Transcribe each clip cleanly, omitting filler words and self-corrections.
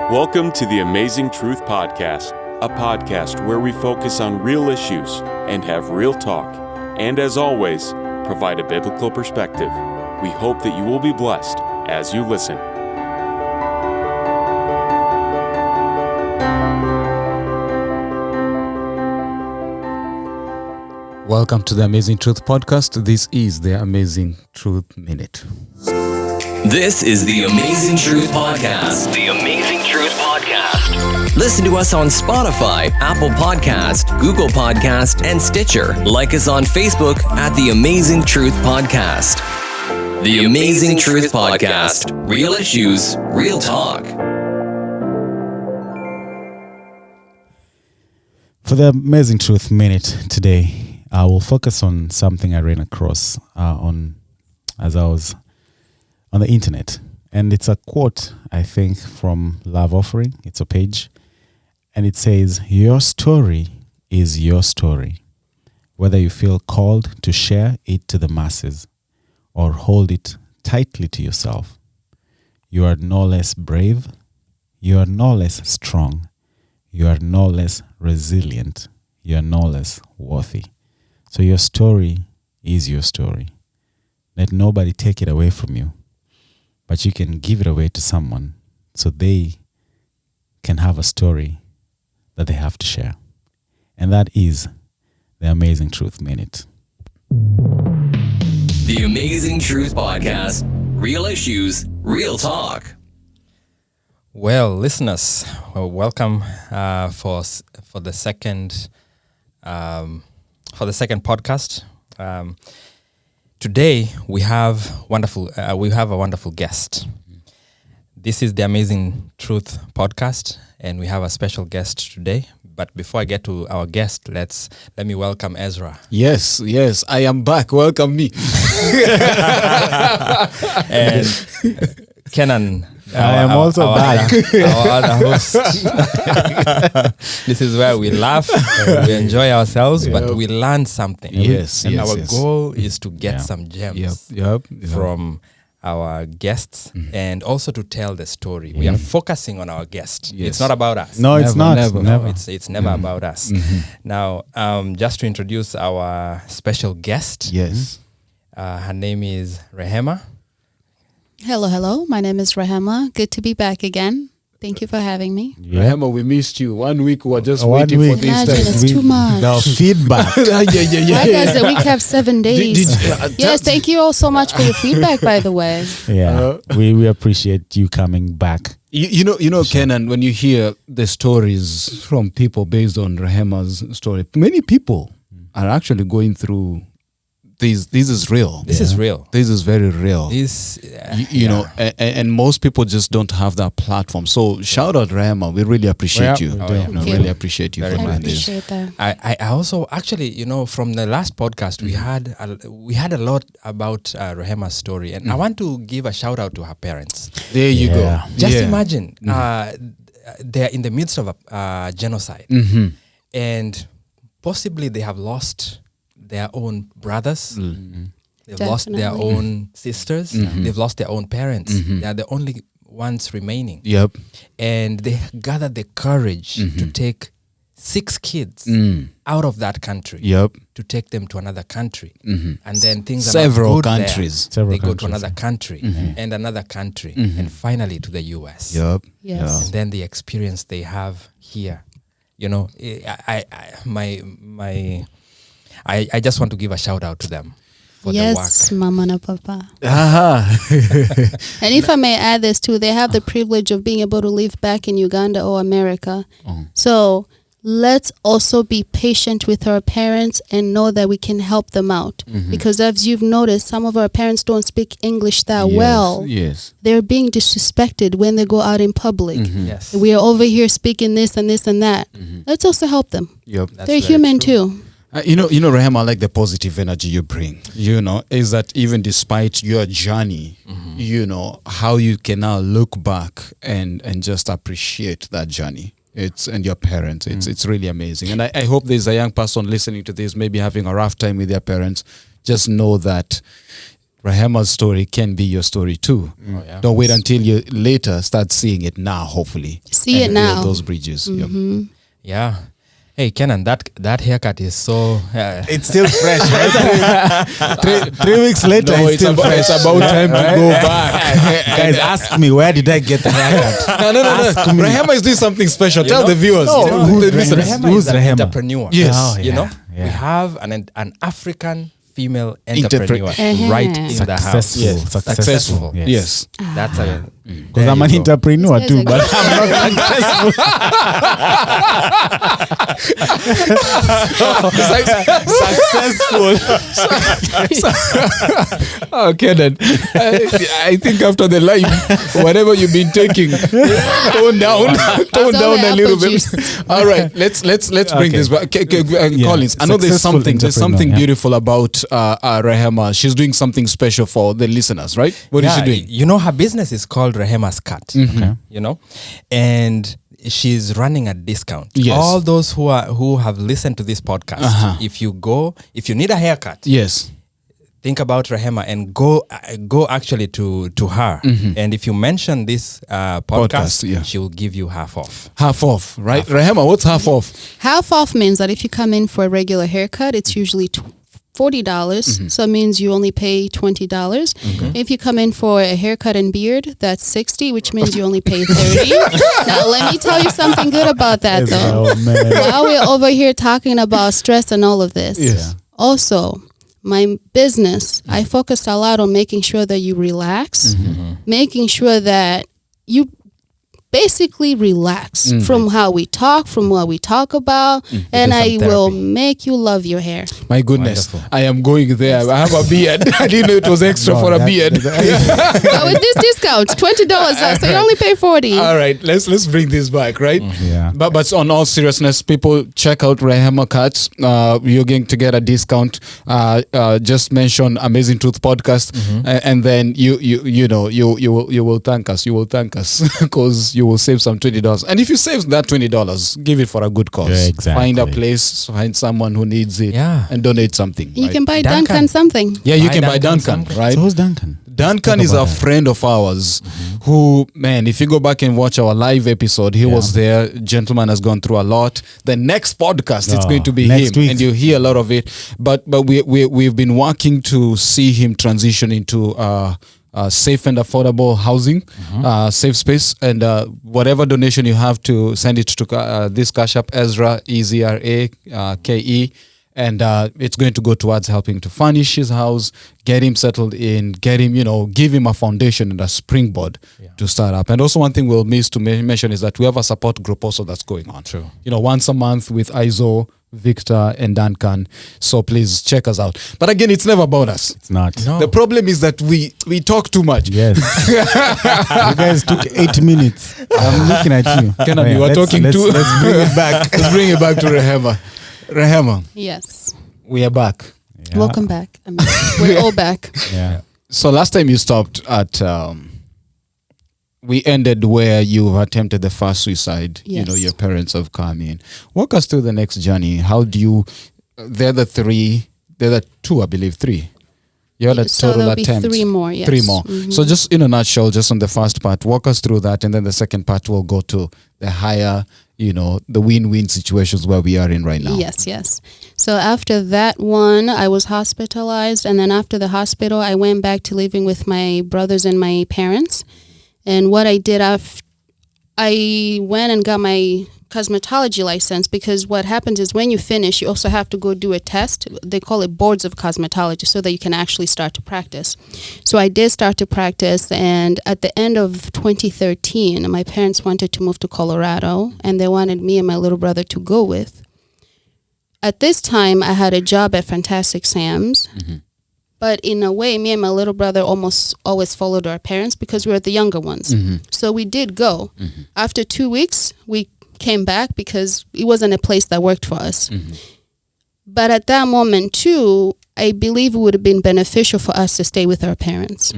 Welcome to the Amazing Truth Podcast, a podcast where we focus on real issues and have real talk, and as always, provide a biblical perspective. We hope that you will be blessed as you listen. Welcome to the Amazing Truth Podcast. This is the Amazing Truth Minute. This is the Amazing Truth Podcast. The Amazing Truth Podcast. Listen to us on Spotify, Apple Podcast, Google Podcast, and Stitcher. Like us on Facebook at the Amazing Truth Podcast. The Amazing Truth Podcast. Real issues, real talk. For the Amazing Truth Minute today, I will focus on something I ran across as I was on the internet. And it's a quote, I think, from Love Offering. It's a page. And it says, "Your story is your story. Whether you feel called to share it to the masses or hold it tightly to yourself, you are no less brave. You are no less strong. You are no less resilient. You are no less worthy." So your story is your story. Let nobody take it away from you, but you can give it away to someone so they can have a story that they have to share. And that is the Amazing Truth Minute. The Amazing Truth Podcast. Real issues, real talk. Well, listeners, welcome for the second podcast. Today we have a wonderful guest. This is the Amazing Truth Podcast, and we have a special guest today. But before I get to our guest, let me welcome Ezra. Yes, I am back. Welcome me. And Kenan. I am also back. Our other host. This is where we laugh, we enjoy ourselves, but we learn something. And our goal is to get some gems from our guests and also to tell the story. We are focusing on our guest. Yes. It's not about us. No, it's not. Never. It's never about us. Mm-hmm. Now, just to introduce our special guest. Yes. Her name is Rehema. Hello. My name is Rehema. Good to be back again. Thank you for having me. Rehema, we missed you. 1 week we were just waiting for this Imagine, time. it's too much. The feedback. Why does the week have 7 days? Yes, thank you all so much for your feedback, by the way. Yeah, we appreciate you coming back. You know, Kenan, when you hear the stories from people based on Rehema's story, many people are actually going through this is real. This is real. This is very real. You know, and most people just don't have that platform. So shout out Rehema. We really appreciate you. Really appreciate you for doing this. That. I also actually, from the last podcast we had a lot about Rehema's story, and I want to give a shout out to her parents. There you go. Just imagine they're in the midst of a genocide, and possibly they have lost their own brothers, they've lost their own sisters, they've lost their own parents. They are the only ones remaining. Yep. And they gathered the courage to take 6 kids out of that country. Yep. To take them to another country. And then things Several are not good countries. there. They go to another country and another country and finally to the US. Yep. Yes. And then the experience they have here. I just want to give a shout out to them for the work. Yes, Mama and Papa. Aha. And if I may add this too, they have the privilege of being able to live back in Uganda or America. So let's also be patient with our parents and know that we can help them out. Because as you've noticed, some of our parents don't speak English that well. Yes. They're being disrespected when they go out in public. Yes. We are over here speaking this and this and that. Let's also help them. Yep. They're human too. You know, Rehema, I like the positive energy you bring. Is that even despite your journey, how you can now look back and just appreciate that journey. And your parents. It's really amazing. And I hope there's a young person listening to this, maybe having a rough time with their parents. Just know that Rehema's story can be your story too. yeah. Don't wait until you later start seeing it now, hopefully. See And it now. build those bridges. Yep. Yeah. Hey, Kenan, that haircut is so. It's still fresh, right? 3 weeks later, No, it's it's still about, fresh. it's about time to go back. Guys, ask me, where did I get the haircut? No. Ask me. Rehema is doing something special. You Tell know? the viewers. No, Tell who's the listeners. Rehema? Rehema is an Rehema? entrepreneur. Yes. Oh, You know, yeah. we have an African female entrepreneur Uh-huh. right in the house. Successful. Yes. Successful. Yes. That's a. Because I'm an entrepreneur These too, guys but I'm not successful. Okay then. I think after the live, whatever you've been taking, tone down all a the little apple bit. juice. All right, let's bring this back. Collins, I know there's Successful something entrepreneur, yeah. beautiful about Rehema. She's doing something special for the listeners, right? What is she doing? You know, her business is called Rehema's Cut. Okay. You know, and she's running a discount. Yes. All those who have listened to this podcast, if you need a haircut, Yes. think about Rehema and go actually to her. And if you mention this podcast, yeah. she will give you half off. Half off, right? Rehema, what's half off? Half off means that if you come in for a regular haircut, it's usually $40. So it means you only pay $20. If you come in for a haircut and beard, that's $60, which means you only pay $30. Now let me tell you something good about that though. Oh, man. While we're over here talking about stress and all of this, Yes. also my business, I focus a lot on making sure that you relax, making sure that you basically relax from how we talk, from what we talk about, and Do some I will therapy. make you love your hair. My goodness, Wonderful. I am going there. I have a beard. I didn't know it was extra for a beard. But with this discount, $20, so you only pay $40. All right, let's bring this back, right? Yeah. But on all seriousness, people check out Rehema Cuts. You're going to get a discount. Just mention Amazing Truth Podcast, and then you will thank us. You will thank us because you will save some $20. And if you save that $20, give it for a good cause. Yeah, exactly. Find a place, find someone who needs it, Yeah. and donate something. You right? can buy Duncan. Duncan something. Yeah, you Buy can buy Duncan Duncan, something. right? So who's Duncan? Duncan Talk is a about that. friend of ours who, man, if you go back and watch our live episode, he was there. Gentleman has gone through a lot. The next podcast, it's Oh, going to be next him, week. and you hear a lot of it. But we've been working to see him transition into safe and affordable housing, safe space, and whatever donation you have to send it to this Cash App, Ezra, EZRA, KE. And it's going to go towards helping to furnish his house, get him settled in, get him, give him a foundation and a springboard to start up. And also one thing we'll miss to mention is that we have a support group also that's going on. True. Once a month with Izo, Victor, and Duncan. So please check us out. But again, it's never about us. It's not. No. The problem is that we talk too much. Yes. You guys took 8 minutes. I'm looking at you. Kenan, you were talking let's, too. Let's bring it back. Let's bring it back to Rehema. Rehema, Yes. we are back. Yeah. Welcome back. I mean, we're all back. Yeah. So last time you stopped at, we ended where you've attempted the first suicide. Yes. Your parents have come in. Walk us through the next journey. How do you, they're the two, I believe, three. You had a So total there'll be attempt. 3 more, yes. 3 more. So just in a nutshell, just on the first part, walk us through that. And then the second part will go to the higher, the win-win situations where we are in right now. Yes. So after that one, I was hospitalized. And then after the hospital, I went back to living with my brothers and my parents. And what I did, I went and got my cosmetology license, because what happens is when you finish, you also have to go do a test. They call it boards of cosmetology, so that you can actually start to practice. So I did start to practice, and at the end of 2013, my parents wanted to move to Colorado, and they wanted me and my little brother to go with. At this time, I had a job at Fantastic Sam's. But in a way, me and my little brother almost always followed our parents because we were the younger ones. So we did go. After 2 weeks, we came back because it wasn't a place that worked for us. But at that moment too, I believe it would have been beneficial for us to stay with our parents.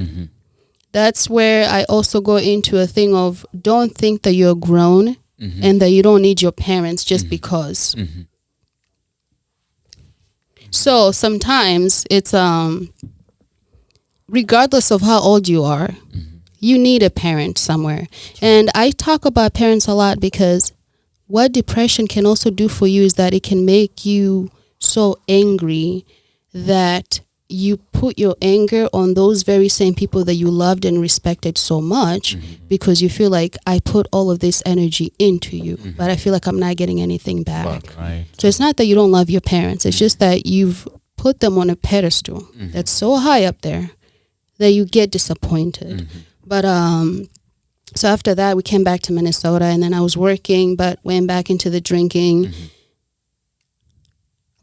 That's where I also go into a thing of, don't think that you're grown and that you don't need your parents just because. So sometimes it's regardless of how old you are, you need a parent somewhere. And I talk about parents a lot because what depression can also do for you is that it can make you so angry that you put your anger on those very same people that you loved and respected so much because you feel like I put all of this energy into you, but I feel like I'm not getting anything back. Right. So it's not that you don't love your parents. It's just that you've put them on a pedestal that's so high up there that you get disappointed. But so after that, we came back to Minnesota, and then I was working, but went back into the drinking.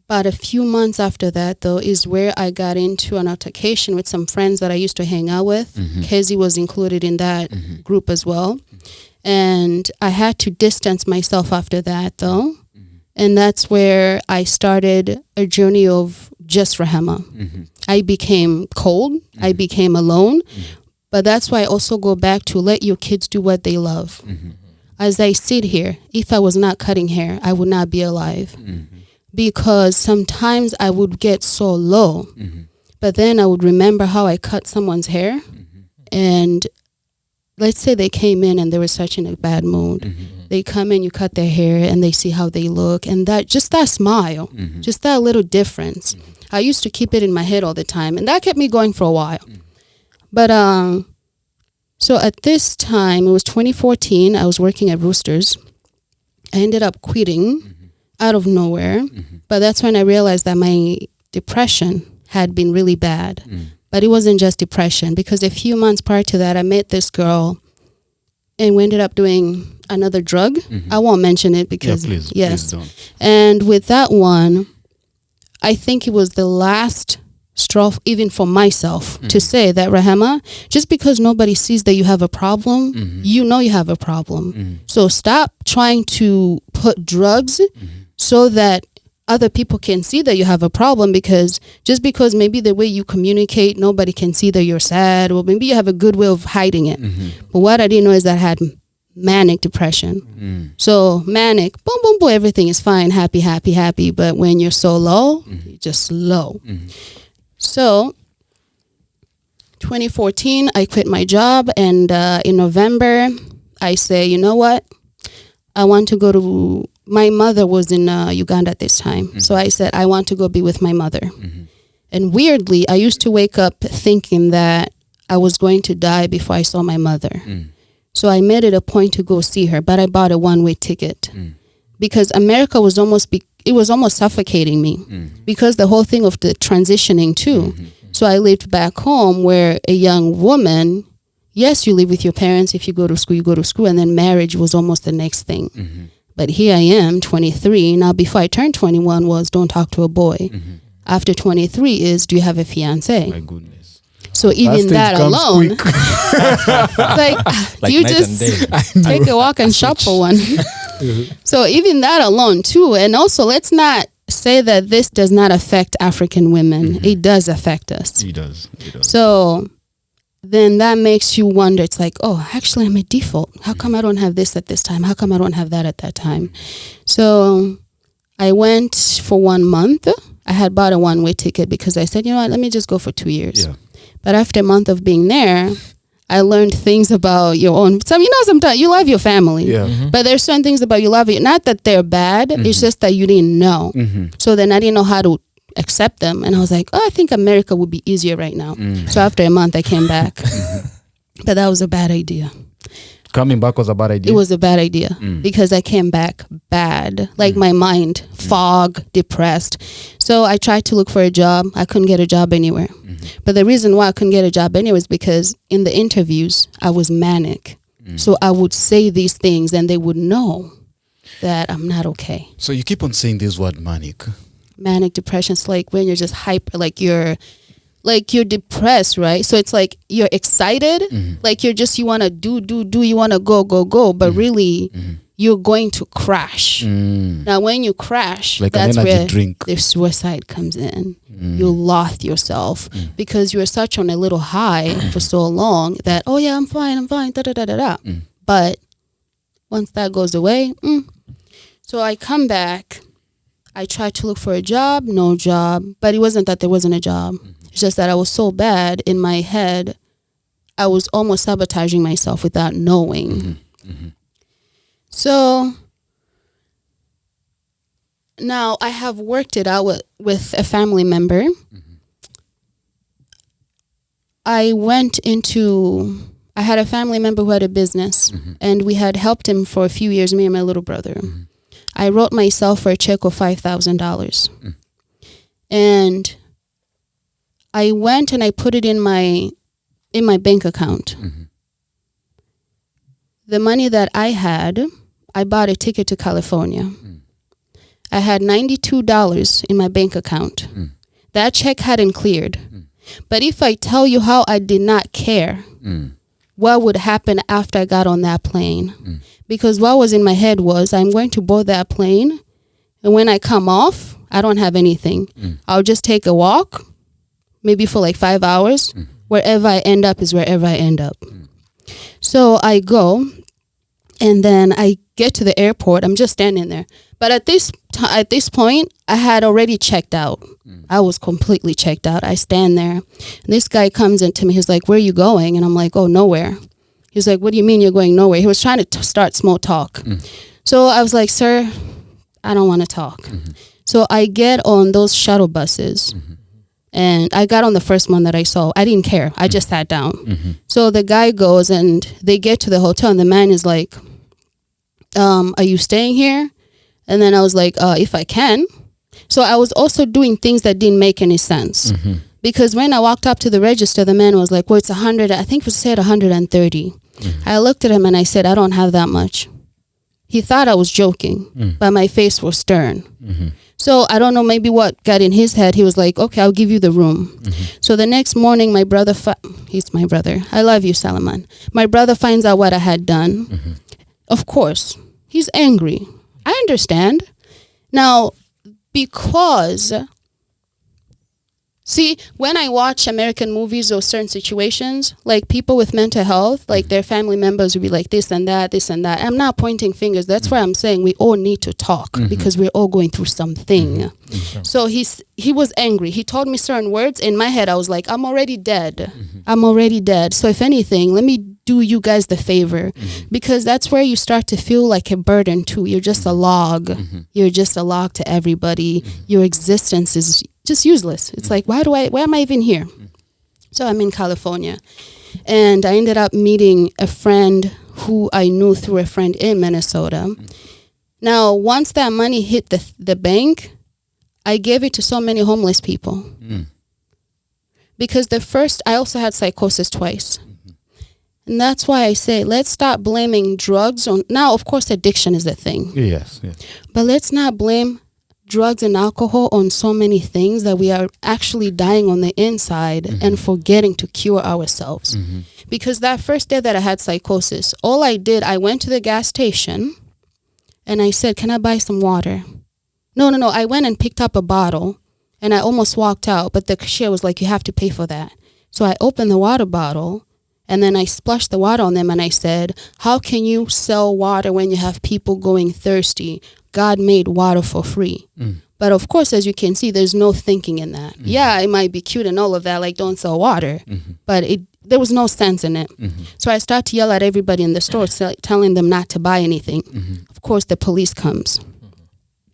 About a few months after that, though, is where I got into an altercation with some friends that I used to hang out with. Casey was included in that group as well. And I had to distance myself after that, though. And that's where I started a journey of just Rehema. I became cold. I became alone. But that's why I also go back to let your kids do what they love. As I sit here, if I was not cutting hair, I would not be alive. Because sometimes I would get so low, but then I would remember how I cut someone's hair, and let's say they came in and they were such in a bad mood. They come in, you cut their hair, and they see how they look, and that just that smile, just that little difference. I used to keep it in my head all the time, and that kept me going for a while. But so at this time, it was 2014, I was working at Roosters. I ended up quitting out of nowhere, but that's when I realized that my depression had been really bad. But it wasn't just depression, because a few months prior to that, I met this girl, and we ended up doing another drug. I won't mention it because please don't. And with that one, I think it was the last straw, even for myself, to say that, Rehema, just because nobody sees that you have a problem, you know you have a problem. So stop trying to put drugs so that other people can see that you have a problem, because just because maybe the way you communicate, nobody can see that you're sad, or maybe you have a good way of hiding it. But what I didn't know is that I had manic depression. So manic, boom, boom, boom, everything is fine, happy, happy, happy. But when you're so low, you're just low. So 2014, I quit my job, and in November, I say, you know what? I want to go to, my mother was in Uganda at this time. So I said, I want to go be with my mother. And weirdly, I used to wake up thinking that I was going to die before I saw my mother. So I made it a point to go see her, but I bought a one-way ticket because America was almost, it was almost suffocating me because the whole thing of the transitioning too. So I lived back home where a young woman, yes, you live with your parents. If you go to school, you go to school. And then marriage was almost the next thing. But here I am, 23. Now, before I turned 21 was don't talk to a boy. After 23 is do you have a fiancé? My goodness. So even that alone, it's like you just take a walk and shop for one. So even that alone too. And also, let's not say that this does not affect African women. It does affect us. It does. So then that makes you wonder. It's like, oh, actually I'm a default. How come I don't have this at this time? How come I don't have that at that time? So I went for 1 month. I had bought a one-way ticket because I said, you know what, let me just go for 2 years. Yeah. But after a month of being there, I learned things about your own. Sometimes you love your family, but there's certain things about you love it. Not that they're bad. It's just that you didn't know. So then I didn't know how to accept them. And I was like, oh, I think America would be easier right now. So after a month, I came back. But that was a bad idea. Coming back was a bad idea? It was a bad idea because I came back bad. Like my mind, fog, depressed. So I tried to look for a job. I couldn't get a job anywhere. But the reason why I couldn't get a job anywhere is because in the interviews, I was manic. So I would say these things and they would know that I'm not okay. So you keep on saying this word manic. Manic depression is like when you're just hyper, like you're depressed, right? So it's like you're excited, like you want to do, you want to go, but really you're going to crash. Now, when you crash, like that's an energy where drink. the suicide comes in. You lost yourself because you were such on a little high for so long that, oh yeah, I'm fine, da. But once that goes away, so I come back. I tried to look for a job, no job. But it wasn't that there wasn't a job. It's just that I was so bad in my head, I was almost sabotaging myself without knowing. So now I have worked it out with a family member. I had a family member who had a business, and we had helped him for a few years, me and my little brother. I wrote myself for a check of $5,000. And I went and I put it in my bank account. The money that I had, I bought a ticket to California. I had $92 in my bank account. That check hadn't cleared. But if I tell you how I did not care, what would happen after I got on that plane? Because what was in my head was, I'm going to board that plane, and when I come off, I don't have anything. I'll just take a walk, maybe for like 5 hours. Wherever I end up is wherever I end up. So I go, and then I get to the airport. I'm just standing there. But at this point, I had already checked out. I was completely checked out. I stand there. And this guy comes into me. He's like, where are you going? And I'm like, oh, nowhere. He's like, what do you mean you're going nowhere? He was trying to start small talk. So I was like, sir, I don't want to talk. So I get on those shuttle buses. And I got on the first one that I saw. I didn't care. I just sat down. So the guy goes and they get to the hotel, and the man is like, are you staying here? And then I was like, if I can. So I was also doing things that didn't make any sense. Because when I walked up to the register, the man was like, well, it's 100. I think it said 130. I looked at him and I said, I don't have that much. He thought I was joking, but my face was stern. So I don't know, maybe what got in his head. He was like, okay, I'll give you the room. So the next morning, my brother, he's my brother. I love you, Salaman. My brother finds out what I had done. Of course, he's angry. I understand. Now, because, see, when I watch American movies or certain situations, like people with mental health, like their family members will be like this and that, this and that. I'm not pointing fingers. That's why I'm saying we all need to talk because we're all going through something. So he was angry. He told me certain words. In my head, I was like, I'm already dead. I'm already dead. So if anything, let me do you guys the favor, because that's where you start to feel like a burden too. You're just a log. You're just a log to everybody. Your existence is just useless. It's like, why am I even here? So I'm in California, and I ended up meeting a friend who I knew through a friend in Minnesota. Now, once that money hit the bank, I gave it to so many homeless people. Because I also had psychosis twice. And that's why I say, let's stop blaming drugs on, now, of course, addiction is a thing. Yes. But let's not blame drugs and alcohol on so many things that we are actually dying on the inside and forgetting to cure ourselves. Because that first day that I had psychosis, all I did, I went to the gas station and I said, can I buy some water? No. I went and picked up a bottle and I almost walked out, but the cashier was like, you have to pay for that. So I opened the water bottle and then I splashed the water on them and I said, how can you sell water when you have people going thirsty? God made water for free. But of course, as you can see, there's no thinking in that. Yeah, it might be cute and all of that, like don't sell water, but there was no sense in it. So I start to yell at everybody in the store, telling them not to buy anything. Of course, the police comes.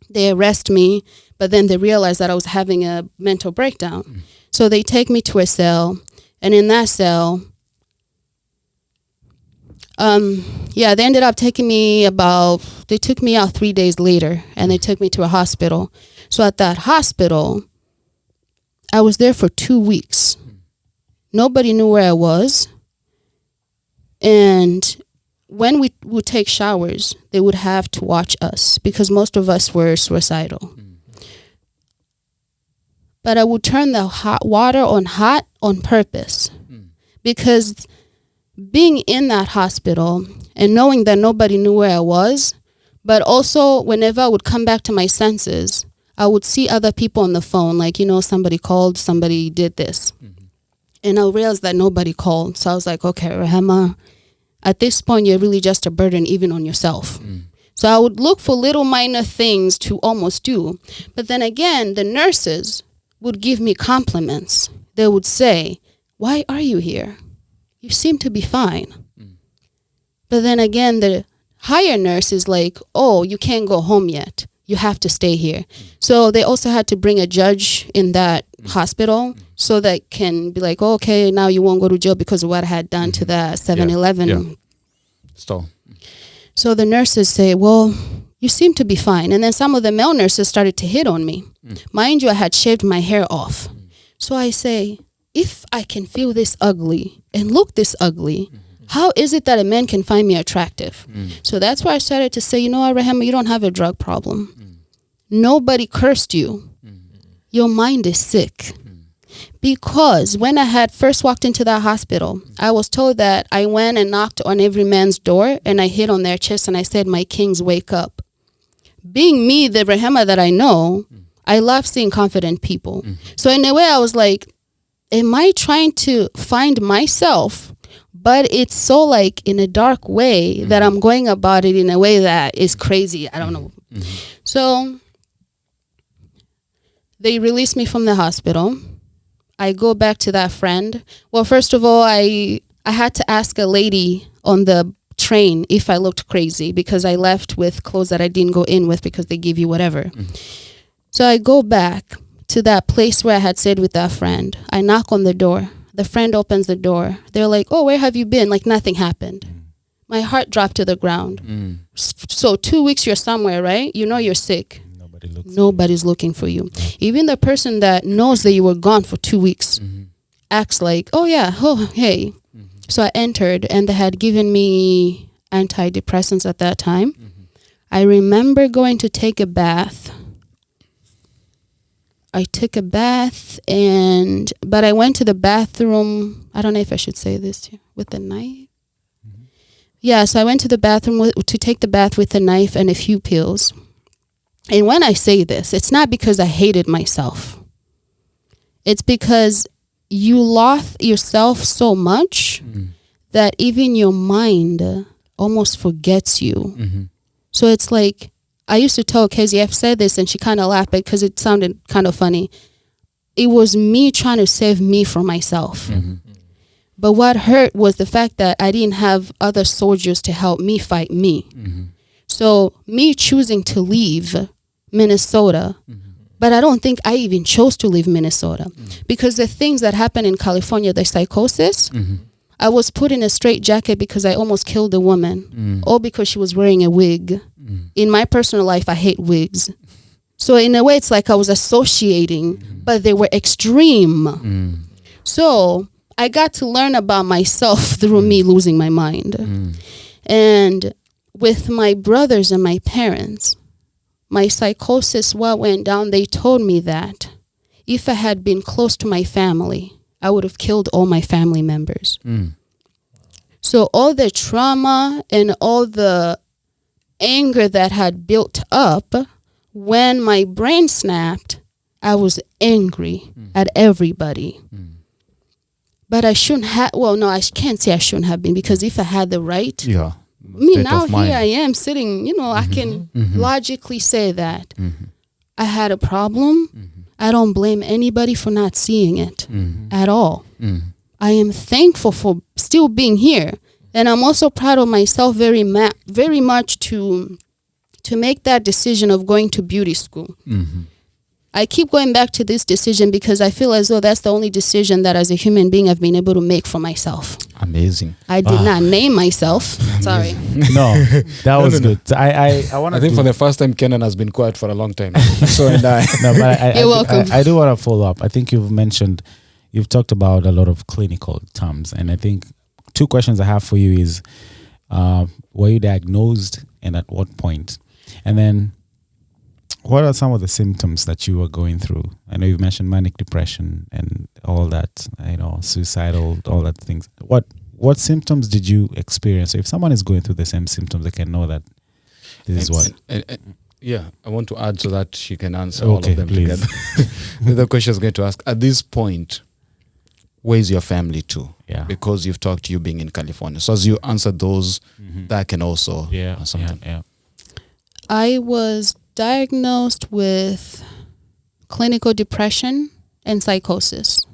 They arrest me, but then they realize that I was having a mental breakdown. So they take me to a cell, and in that cell, they ended up taking me they took me out 3 days later, and they took me to a hospital. So at that hospital, I was there for 2 weeks. Nobody knew where I was. And when we would take showers, they would have to watch us because most of us were suicidal. But I would turn the hot water on hot on purpose because being in that hospital and knowing that nobody knew where I was, but also whenever I would come back to my senses, I would see other people on the phone, like, somebody called, somebody did this. And I realized that nobody called. So I was like, okay, Rehema, at this point, you're really just a burden even on yourself. So I would look for little minor things to almost do. But then again, the nurses would give me compliments. They would say, "Why are you here? You seem to be fine." But then again, the higher nurse is like, "Oh, you can't go home yet. You have to stay here." So they also had to bring a judge in that hospital so that can be like, "Oh, okay, now you won't go to jail because of what I had done to the 7-Eleven. Yeah. Stall. So the nurses say, "Well, you seem to be fine." And then some of the male nurses started to hit on me. Mind you, I had shaved my hair off. So I say, if I can feel this ugly and look this ugly, how is it that a man can find me attractive? So that's why I started to say, you know what, Rehema, you don't have a drug problem. Nobody cursed you. Your mind is sick. Because when I had first walked into that hospital, I was told that I went and knocked on every man's door and I hit on their chest and I said, "My kings, wake up." Being me, the Rehema that I know, I love seeing confident people. So in a way, I was like, am I trying to find myself? But it's so like in a dark way that I'm going about it in a way that is crazy. I don't know. So they released me from the hospital. I go back to that friend. Well, first of all, I had to ask a lady on the train if I looked crazy because I left with clothes that I didn't go in with because they give you whatever. So I go back to that place where I had stayed with that friend. I knock on the door. The friend opens the door. They're like, "Oh, where have you been?" Like nothing happened. My heart dropped to the ground. So 2 weeks you're somewhere, right? You know you're sick. Nobody's looking for you. Even the person that knows that you were gone for 2 weeks acts like, "Oh yeah, oh hey." So I entered and they had given me antidepressants at that time. I remember going to take a bath. I took a bath but I went to the bathroom. I don't know if I should say this here, with a knife. Yeah, so I went to the bathroom to take the bath with a knife and a few pills. And when I say this, it's not because I hated myself. It's because you lost yourself so much that even your mind almost forgets you. So it's like, I used to tell Kezzy, I've said this, and she kind of laughed because it sounded kind of funny. It was me trying to save me from myself. But what hurt was the fact that I didn't have other soldiers to help me fight me. So me choosing to leave Minnesota, but I don't think I even chose to leave Minnesota because the things that happened in California, the psychosis, I was put in a straitjacket because I almost killed a woman, all because she was wearing a wig. In my personal life, I hate wigs. So in a way, it's like I was associating, but they were extreme. So I got to learn about myself through me losing my mind. And with my brothers and my parents, my psychosis, what went down, they told me that if I had been close to my family, I would have killed all my family members. So all the trauma and all the anger that had built up, when my brain snapped, I was angry at everybody. But I shouldn't have, well, no, I can't say I shouldn't have been, because if I had the right, now here I am sitting, I can logically say that I had a problem. I don't blame anybody for not seeing it at all. I am thankful for still being here. And I'm also proud of myself very much to make that decision of going to beauty school. I keep going back to this decision because I feel as though that's the only decision that as a human being I've been able to make for myself. Amazing. I did not name myself. Sorry. No, that was good. I think for the first time, Kenan has been quiet for a long time. So and I. No, but You're welcome. I do want to follow up. I think you've talked about a lot of clinical terms, and I think 2 questions I have for you is, were you diagnosed and at what point? And then, what are some of the symptoms that you were going through? I know you've mentioned manic depression and all that, suicidal, all that things. What symptoms did you experience? So if someone is going through the same symptoms, they can know that this is what. Yeah, I want to add so that she can answer all of them together. The question is going to ask, at this point, where is your family to? Yeah. Because you've talked to you being in California. So as you answer those, that can also answer them. I was diagnosed with clinical depression and psychosis.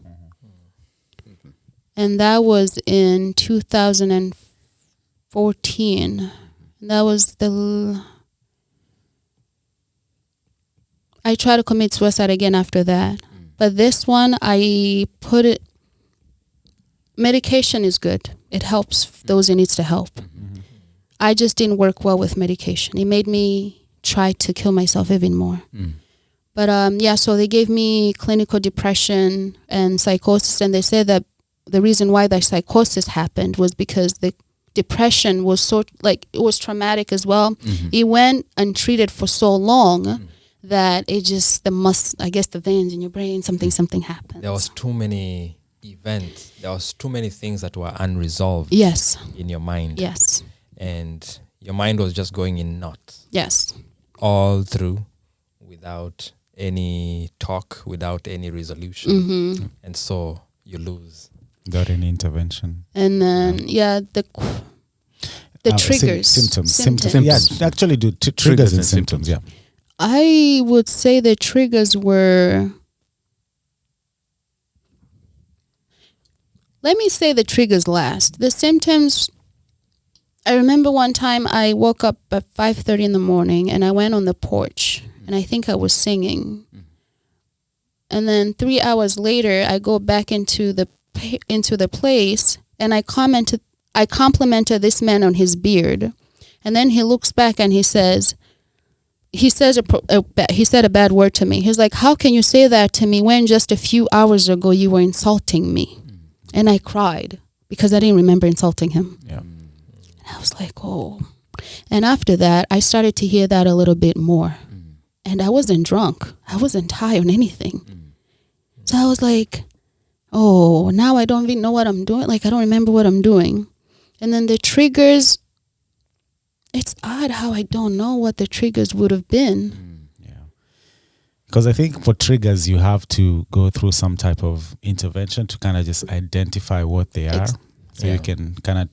And that was in 2014. That was I tried to commit suicide again after that. But this one, medication is good. It helps those it needs to help. I just didn't work well with medication. It made me try to kill myself even more. But so they gave me clinical depression and psychosis, and they said that the reason why the psychosis happened was because the depression was it was traumatic as well. It went untreated for so long that it just, the veins in your brain, something happened. There was too many events. There was too many things that were unresolved. Yes. In your mind. Yes. And your mind was just going in knots. Yes. All through, without any talk, without any resolution. And so you lose. Without any intervention. And then, the triggers. Symptoms. Yeah, actually do triggers and symptoms, yeah. I would say the triggers were... Let me say the triggers last. The symptoms... I remember one time I woke up at 5:30 in the morning and I went on the porch and I think I was singing. And then 3 hours later, I go back into the place and I complimented this man on his beard. And then he looks back and he said a bad word to me. He's like, "How can you say that to me when just a few hours ago you were insulting me?" And I cried because I didn't remember insulting him. Yeah. I was like, oh. And after that, I started to hear that a little bit more. And I wasn't drunk. I wasn't high on anything. So I was like, oh, now I don't even know what I'm doing. Like, I don't remember what I'm doing. And then the triggers, it's odd how I don't know what the triggers would have been. Yeah. Because I think for triggers, you have to go through some type of intervention to kind of just identify what they are. So you can kind of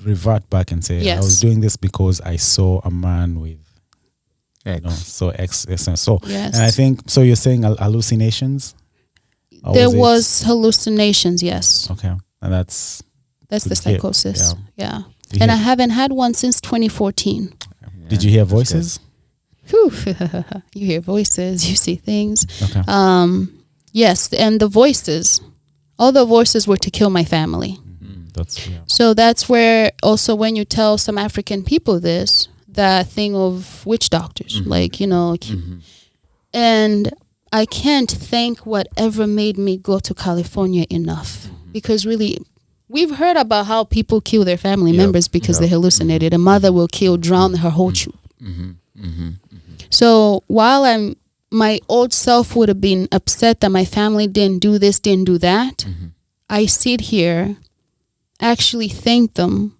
revert back and say, I was doing this because I saw a man with X. And I think, so you're saying hallucinations? Or there was hallucinations, yes. Okay. And that's the psychosis. Yeah. And I haven't had one since 2014. Okay. Did you hear voices? Whew. You hear voices, you see things. Okay. Yes, and the voices, all the voices were to kill my family. So that's where also when you tell some African people this, that thing of witch doctors, and I can't thank whatever made me go to California enough, because really we've heard about how people kill their family members because they hallucinated. A mother will drown her whole children. So while my old self would have been upset that my family didn't do this, didn't do that, I sit here actually thank them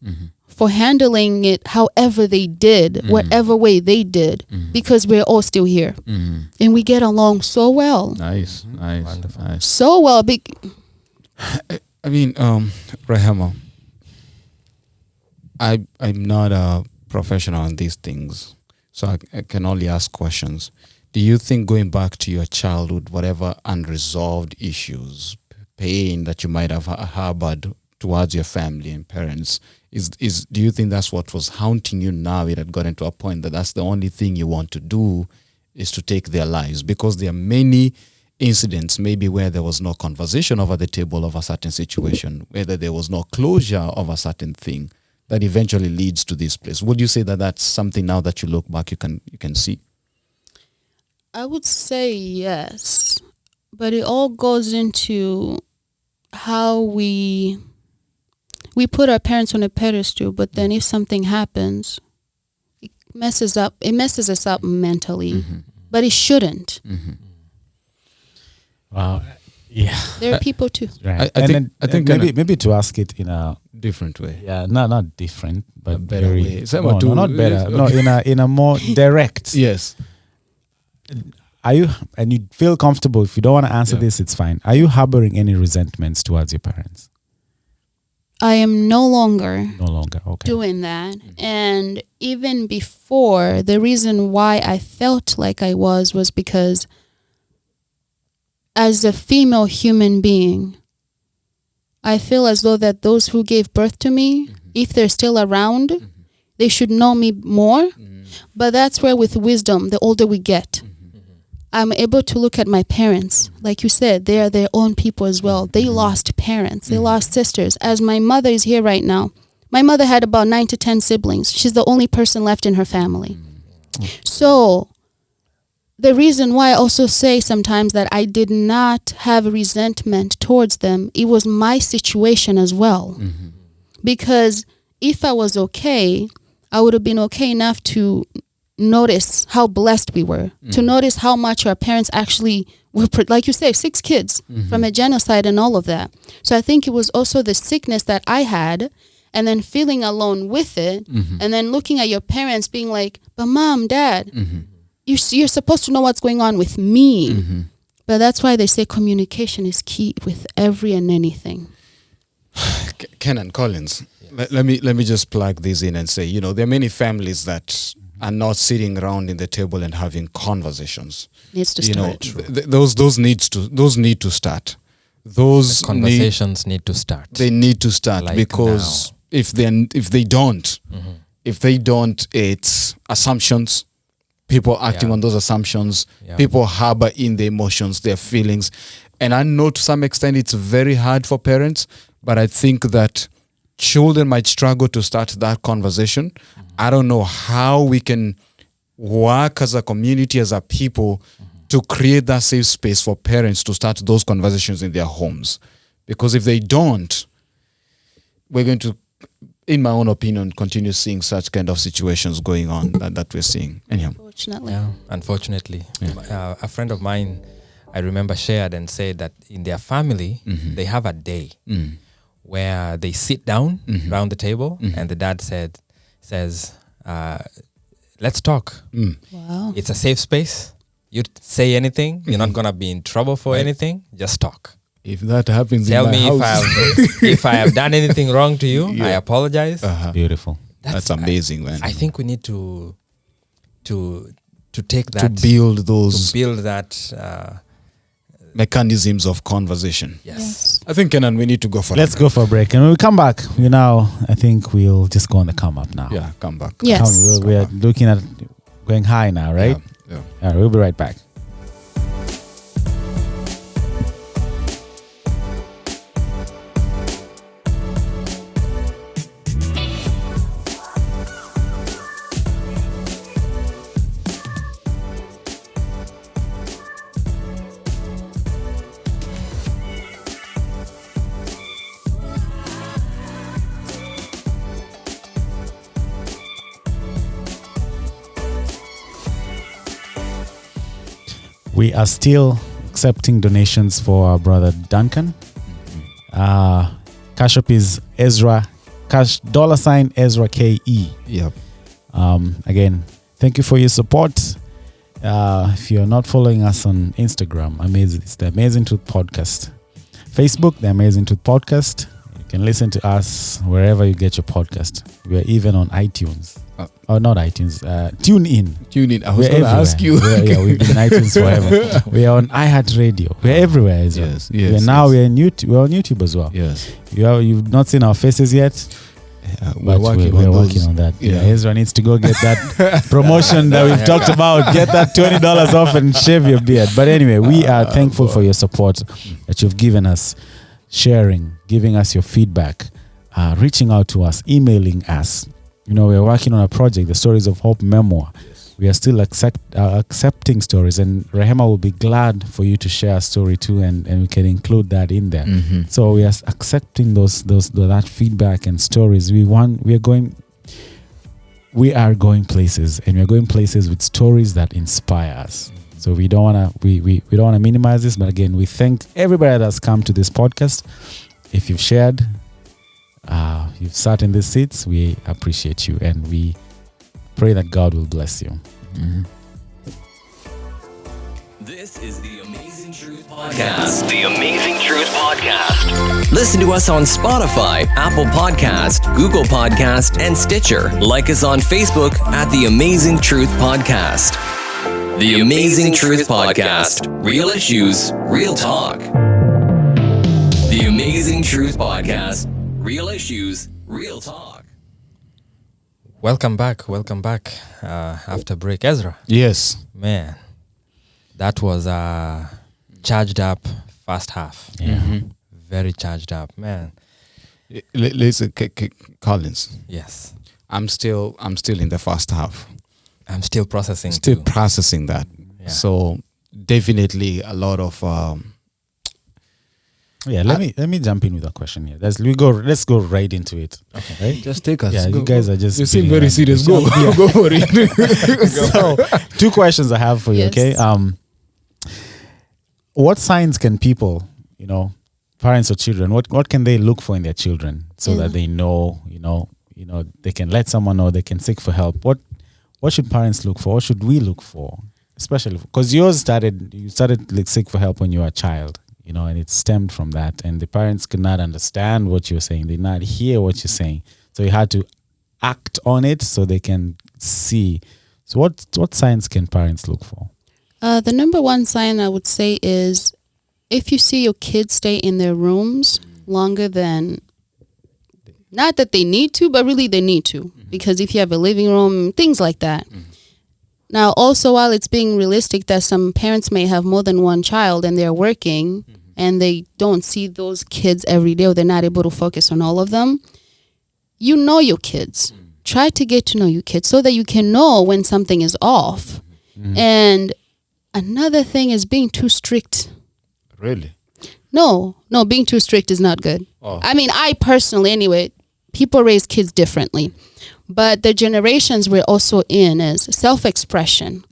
for handling it however they did, whatever way they did, because we're all still here. And we get along so well. Nice. Wonderful. Nice. So well. I mean, Rehema, I'm not a professional on these things, so I can only ask questions. Do you think going back to your childhood, whatever unresolved issues, pain that you might have harbored towards your family and parents, do you think that's what was haunting you now? It had gotten to a point that that's the only thing you want to do is to take their lives? Because there are many incidents maybe where there was no conversation over the table of a certain situation, whether there was no closure of a certain thing that eventually leads to this place. Would you say that that's something now that you look back you can see? I would say yes, but it all goes into how we put our parents on a pedestal, but then if something happens, it messes us up mentally, but it shouldn't. Wow. Yeah. There are people too. Right. I think maybe to ask it in a different way. Yeah, not different, but a better way. No, not better. No, in a more direct. Yes. Are you, and you feel comfortable, if you don't want to answer this, it's fine. Are you harboring any resentments towards your parents? I am no longer. longer. Okay. doing that. And even before, the reason why I felt like I was because as a female human being, I feel as though that those who gave birth to me, if they're still around, they should know me more. But that's where with wisdom, the older we get, I'm able to look at my parents. Like you said, they are their own people as well. They lost parents. They lost sisters. As my mother is here right now, my mother had about 9 to 10 siblings. She's the only person left in her family. So the reason why I also say sometimes that I did not have resentment towards them, it was my situation as well. Because if I was okay, I would have been okay enough to notice how blessed we were, to notice how much our parents actually were, like you say, 6 kids from a genocide and all of that. So I think it was also the sickness that I had, and then feeling alone with it, and then looking at your parents being like, but mom, dad, you're supposed to know what's going on with me. But that's why they say communication is key with every and anything. Kenan Collins, let me just plug this in and say, there are many families that are not sitting around in the table and having conversations. Needs to start. Those need to start. Those Conversations need to start. They need to start, like, because now. if they don't, it's assumptions. People acting on those assumptions. People harbor in their emotions, their feelings, and I know to some extent it's very hard for parents. But I think that children might struggle to start that conversation. I don't know how we can work as a community, as a people, to create that safe space for parents to start those conversations in their homes. Because if they don't, we're going to, in my own opinion, continue seeing such kind of situations going on that we're seeing. Anyhow. Unfortunately. A friend of mine, I remember, shared and said that in their family, they have a day where they sit down around the table, and the dad says, let's talk. Wow. It's a safe space. You say anything. You're not going to be in trouble for anything. Just talk. If that happens Tell in my me house. if I have done anything wrong to you, I apologize. Beautiful. That's amazing, man. I think we need to take that. To build those. To build that. Mechanisms of conversation. Yes. I think, Kenan, we need to go for Let's go for a break. And when we come back, I think we'll just go on the come up now. Yeah, come back. Yes. We are looking at going high now, right? Yeah. All right, we'll be right back. We are still accepting donations for our brother Duncan. Cash App is Ezra, $ Ezra KE. Yep. Again, thank you for your support. If you're not following us on Instagram, it's the Amazing Truth Podcast. Facebook, the Amazing Truth Podcast. You can listen to us wherever you get your podcast. We are even on iTunes. Not iTunes. Tune in. I was going to ask you. We've been on iTunes forever. We are on iHeartRadio. We're everywhere as well. Yes. We're on YouTube as well. Yes. You've not seen our faces yet. We're working on that. Yeah, Ezra needs to go get that promotion that we've talked about. Get that $20 off and shave your beard. But anyway, we are thankful for your support that you've given us, sharing, giving us your feedback, reaching out to us, emailing us. We're working on a project, the Stories of Hope memoir. Yes. We are still accepting stories, and Rehema will be glad for you to share a story too, and we can include that in there. So we are accepting that feedback and stories. We are going places, and we are going places with stories that inspire us. So we don't wanna minimize this, but again, we thank everybody that's come to this podcast. If you've shared, you've sat in these seats, we appreciate you, and we pray that God will bless you. This is the Amazing Truth Podcast. Podcast, the Amazing Truth Podcast. Listen to us on Spotify, Apple Podcast, Google Podcast, and Stitcher. Like us on Facebook at the Amazing Truth Podcast. The Amazing Truth Podcast. Real issues, real talk. The Amazing Truth Podcast. Real issues, real talk. Welcome back after break. Ezra, Yes. man, that was a charged up first half. Very charged up, man. Listen, Collins. Yes, I'm still in the first half. I'm still processing. Still too. processing that. Yeah. So definitely a lot of let me jump in with a question here. Let's go right into it. Okay. Right? just take us. Yeah, you guys are just You seem beating very around. serious. Go, go for it. So, two questions I have for you. Yes. Okay. What signs can people, parents or children, what can they look for in their children so that they know, they can let someone know, they can seek for help? What should parents look for? What should we look for? Especially because you started like seek for help when you were a child, and it stemmed from that. And the parents could not understand what you're saying. They did not hear what you're saying. So you had to act on it so they can see. So what signs can parents look for? The number one sign I would say is if you see your kids stay in their rooms longer than, not that they need to, but really they need to. Because if you have a living room, things like that. Now, also, while it's being realistic that some parents may have more than one child and they're working and they don't see those kids every day or they're not able to focus on all of them, you know your kids. Try to get to know your kids so that you can know when something is off. And another thing is being too strict. Really? No, being too strict is not good. Oh. I mean, I personally, anyway, people raise kids differently. But the generations we're also in is self-expression.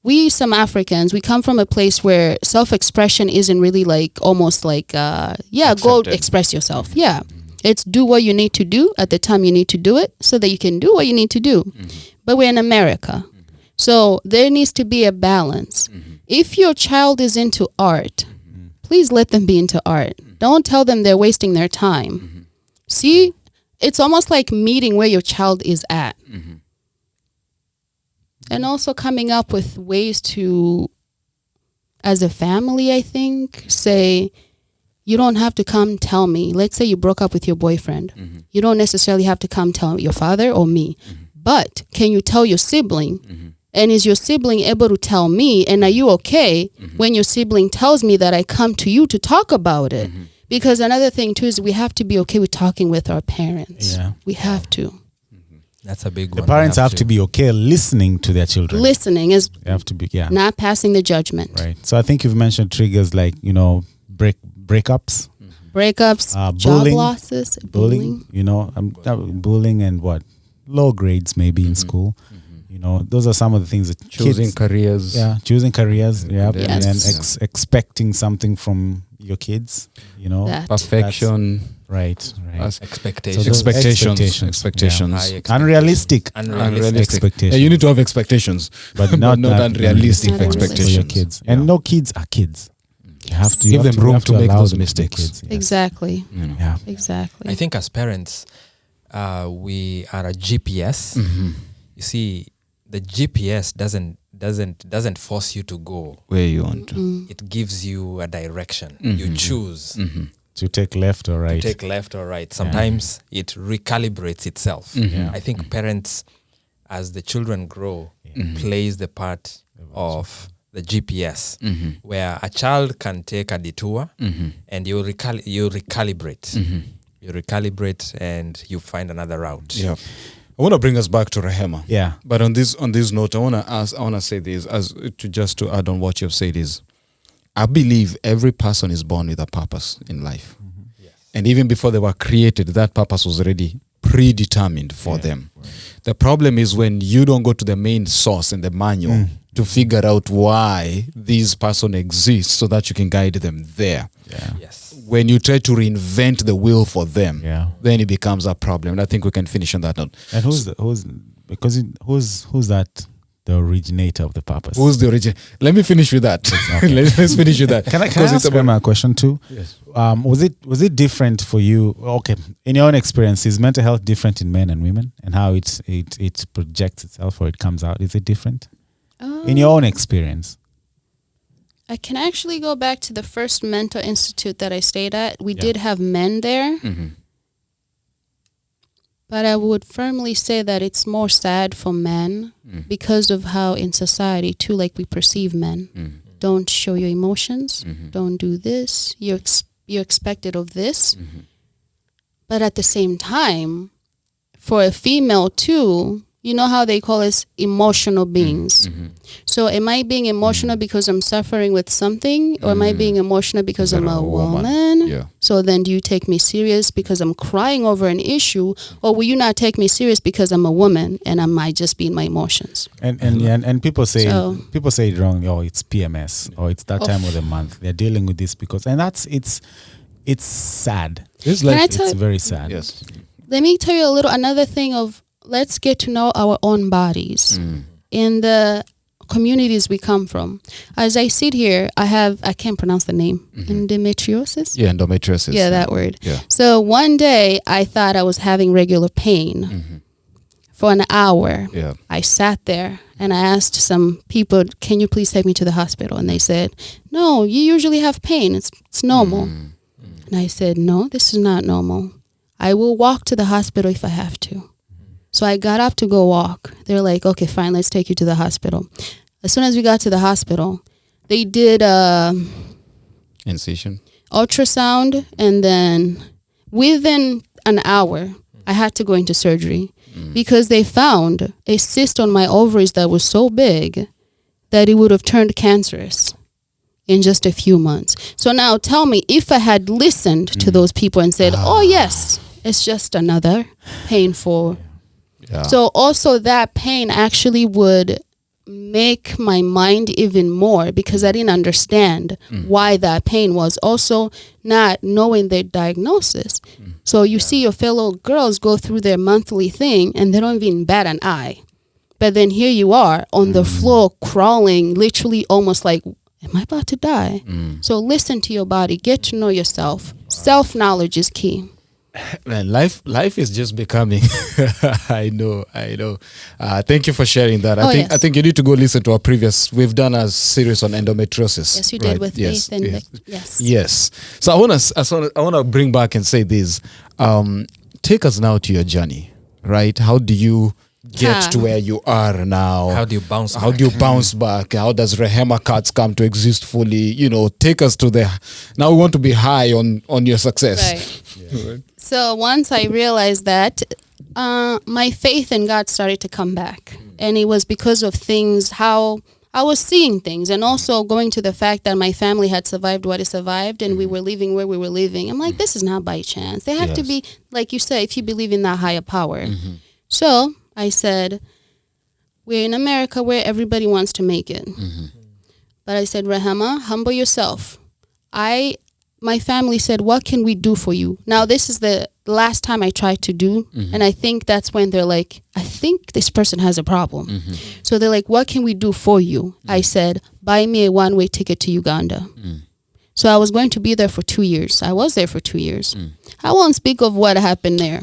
We, some Africans, we come from a place where self-expression isn't really like, almost like, go express yourself. Yeah. It's do what you need to do at the time you need to do it so that you can do what you need to do. But we're in America. So there needs to be a balance. If your child is into art, please let them be into art. Don't tell them they're wasting their time. See, it's almost like meeting where your child is at. And also coming up with ways to, as a family, I think, say, you don't have to come tell me. Let's say you broke up with your boyfriend. You don't necessarily have to come tell your father or me. But can you tell your sibling? And is your sibling able to tell me? And are you okay when your sibling tells me that I come to you to talk about it? Because another thing too is we have to be okay with talking with our parents. Yeah. We have to. That's a big The one. parents have to be okay listening to their children. Listening is They have to be, not passing the judgment. right. So I think you've mentioned triggers like, breakups, Breakups, job bullying, losses, bullying, bullying and what? Low grades maybe in school. Those are some of the things that Choosing kids, careers. choosing careers, Yes. and then expecting something from your kids, That. Perfection. right. As- Expectations. So those Expectations. expectations, High Unrealistic Unrealistic. expectations. Yeah, you need to have expectations, but not unrealistic Not unrealistic. for your expectations. kids. And no kids are kids. You have to Give them room to make allow those them be mistakes. kids, yes. Exactly. Yeah. Exactly. I think as parents, we are a GPS. You see, the GPS doesn't force you to go. Where you want to. It gives you a direction. You choose To take left or right. take left or right. Sometimes it recalibrates itself. I think parents, as the children grow, plays the part of the GPS, where a child can take a detour and you recalibrate. You recalibrate and you find another route. Yeah. I want to bring us back to Rehema. Yeah. But on this note, I want to say this to add on what you've said is, I believe every person is born with a purpose in life. And even before they were created, that purpose was already predetermined for them. Right. The problem is when you don't go to the main source in the manual to figure out why this person exists so that you can guide them there. Yeah. Yes. When you try to reinvent the wheel for them, then it becomes a problem. And I think we can finish on that note. And who's that the originator of the purpose? Who's the origin? Let me finish with that. Let's finish with that. Can I ask Rehema a question too? Yes. Was it different for you? Okay, in your own experience, is mental health different in men and women, and how it projects itself or it comes out? Is it different in your own experience? I can actually go back to the first mental institute that I stayed at. We did have men there. Mm-hmm. But I would firmly say that it's more sad for men because of how in society too, like we perceive men. Don't show your emotions. Don't do this. You're expected of this. But at the same time, for a female too, you know how they call us emotional beings. So am I being emotional because I'm suffering with something, or am I being emotional because I'm a woman? Yeah. So then do you take me serious because I'm crying over an issue, or will you not take me serious because I'm a woman and I might just be in my emotions? And people say it wrong. Oh, it's PMS, or it's that time of the month. They're dealing with this because, and that's it's sad. It's very sad. Yes. Let me tell you another thing of, let's get to know our own bodies in the communities we come from. As I sit here, I can't pronounce the name. Endometriosis? Yeah, endometriosis. Yeah, that word. Yeah. So one day I thought I was having regular pain for an hour. Yeah. I sat there and I asked some people, can you please take me to the hospital? And they said, no, you usually have pain. It's normal. And I said, no, this is not normal. I will walk to the hospital if I have to. So I got up to go walk. They're like, okay, fine, let's take you to the hospital. As soon as we got to the hospital, they did Incision. ultrasound, and then within an hour, I had to go into surgery because they found a cyst on my ovaries that was so big that it would have turned cancerous in just a few months. So now tell me, if I had listened to those people and said, oh yes, it's just another painful. Yeah. So also that pain actually would make my mind even more, because I didn't understand why that pain was. Also not knowing their diagnosis. So you see your fellow girls go through their monthly thing and they don't even bat an eye. But then here you are on the floor crawling, literally almost like, am I about to die? So listen to your body, get to know yourself. Self-knowledge is key. Man, life is just becoming. I know. Thank you for sharing that. I think you need to go listen to our previous. We've done a series on endometriosis. Yes, you did, with faith and yes. So I want to bring back and say this. Take us now to your journey, right? How do you get to where you are now? How do you bounce back? How do you bounce back? How does Rehema Cards come to exist fully? Take us to the. Now we want to be high on your success. Right. So once I realized that, my faith in God started to come back. And it was because of things, how I was seeing things, and also going to the fact that my family had survived what it survived, and we were living where we were living. I'm like, this is not by chance. They have to be, like you say, if you believe in that higher power. So I said, we're in America where everybody wants to make it. But I said, Rehema, humble yourself. My family said, what can we do for you? Now, this is the last time I tried to do. And I think that's when they're like, I think this person has a problem. So they're like, what can we do for you? I said, buy me a one-way ticket to Uganda. So I was going to be there for 2 years. I was there for 2 years. I won't speak of what happened there.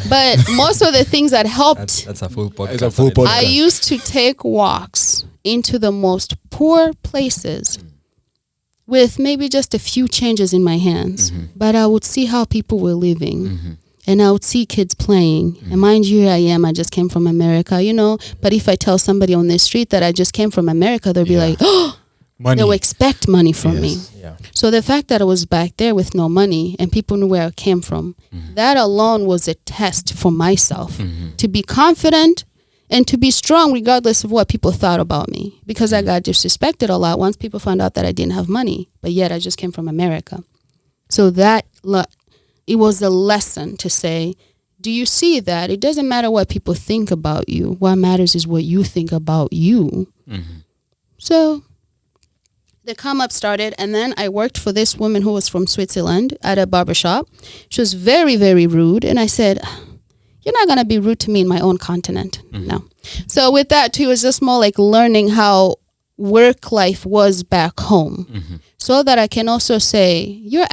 But most of the things that helped. That's a full podcast. It's a full podcast. I used to take walks into the most poor places with maybe just a few changes in my hands. But I would see how people were living. And I would see kids playing. And mind you, here I am. I just came from America, But if I tell somebody on the street that I just came from America, they'll be like, oh, Money. they'll expect money from me. Yeah. So the fact that I was back there with no money and people knew where I came from, that alone was a test for myself to be confident and to be strong regardless of what people thought about me, because I got disrespected a lot once people found out that I didn't have money, but yet I just came from America. So that it was a lesson to say, do you see that? It doesn't matter what people think about you. What matters is what you think about you. So the come up started, and then I worked for this woman who was from Switzerland at a barbershop. She was very, very rude. And I said, you're not going to be rude to me in my own continent. No. So with that too, it was just more like learning how work life was back home, so that I can also say, you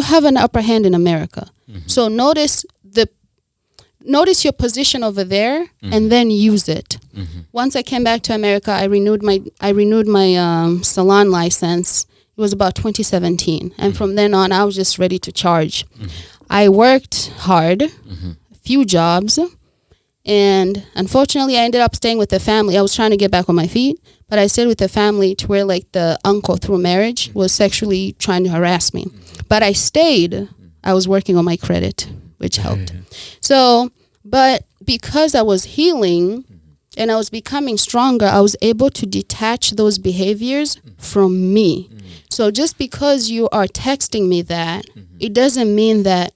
have an upper hand in America. So notice your position over there, and then use it. Once I came back to America, I renewed my salon license. It was about 2017, and from then on, I was just ready to charge. I worked hard, a few jobs, and unfortunately, I ended up staying with the family. I was trying to get back on my feet, but I stayed with the family to where like the uncle through marriage was sexually trying to harass me. But I stayed. I was working on my credit, which helped. So, but because I was healing and I was becoming stronger, I was able to detach those behaviors from me. So just because you are texting me that, it doesn't mean that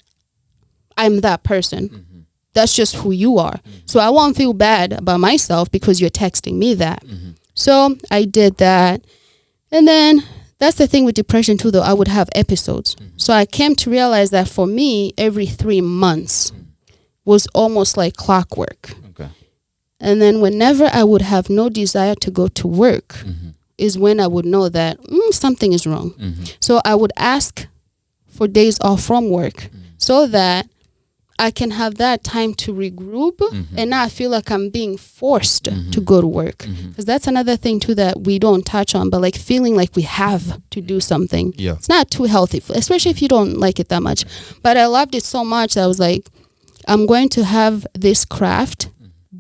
I'm that person. That's just who you are. So I won't feel bad about myself because you're texting me that. So I did that. And then that's the thing with depression too, though. I would have episodes. So I came to realize that for me, every 3 months was almost like clockwork. Okay. And then whenever I would have no desire to go to work is when I would know that something is wrong. So I would ask for days off from work so that I can have that time to regroup and not feel like I'm being forced to go to work. Because that's another thing too that we don't touch on, but like feeling like we have to do something. Yeah. It's not too healthy, especially if you don't like it that much. But I loved it so much that I was like, I'm going to have this craft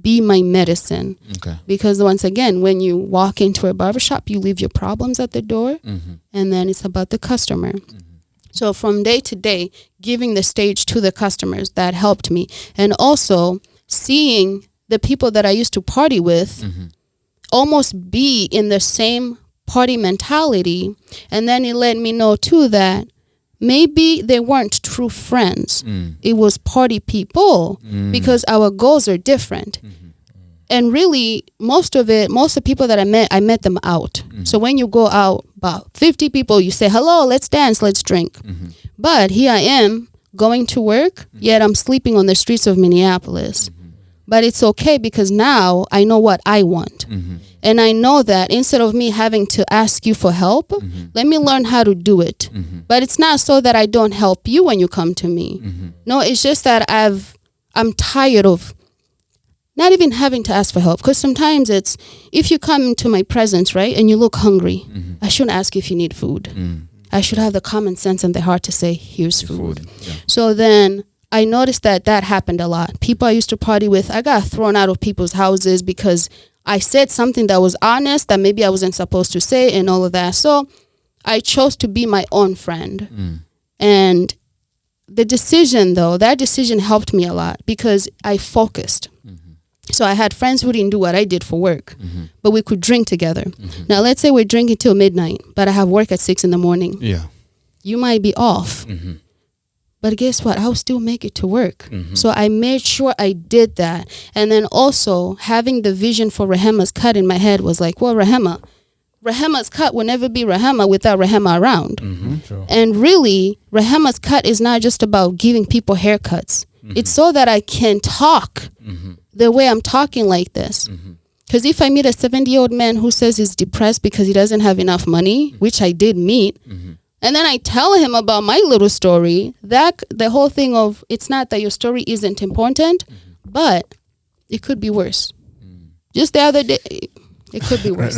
be my medicine. Okay. Because once again, when you walk into a barbershop, you leave your problems at the door and then it's about the customer. So from day to day, giving the stage to the customers, that helped me. And also seeing the people that I used to party with almost be in the same party mentality. And then it let me know too that maybe they weren't true friends. It was party people because our goals are different. And really, most of the people that I met them out. So when you go out, about 50 people, you say, hello, let's dance, let's drink. But here I am going to work, yet I'm sleeping on the streets of Minneapolis. But it's okay because now I know what I want. And I know that instead of me having to ask you for help, let me learn how to do it. But it's not so that I don't help you when you come to me. No, it's just that I'm tired of not even having to ask for help. Because sometimes it's, if you come into my presence, right, and you look hungry, I shouldn't ask you if you need food. I should have the common sense and the heart to say, here's food. Yeah. So then I noticed that happened a lot. People I used to party with, I got thrown out of people's houses because I said something that was honest that maybe I wasn't supposed to say and all of that. So I chose to be my own friend. And the decision, though, that decision helped me a lot because I focused. So I had friends who didn't do what I did for work, but we could drink together. Now, let's say we're drinking till midnight, but I have work at 6 a.m. Yeah. You might be off, but guess what? I'll still make it to work. So I made sure I did that. And then also having the vision for Rehema's cut in my head was like, well, Rehema's cut will never be Rehema without Rehema around. True. And really, Rehema's cut is not just about giving people haircuts. It's so that I can talk the way I'm talking like this. Because if I meet a 70-year-old man who says he's depressed because he doesn't have enough money, which I did meet, and then I tell him about my little story, that the whole thing of, it's not that your story isn't important, but it could be worse. Just the other day, it could be worse.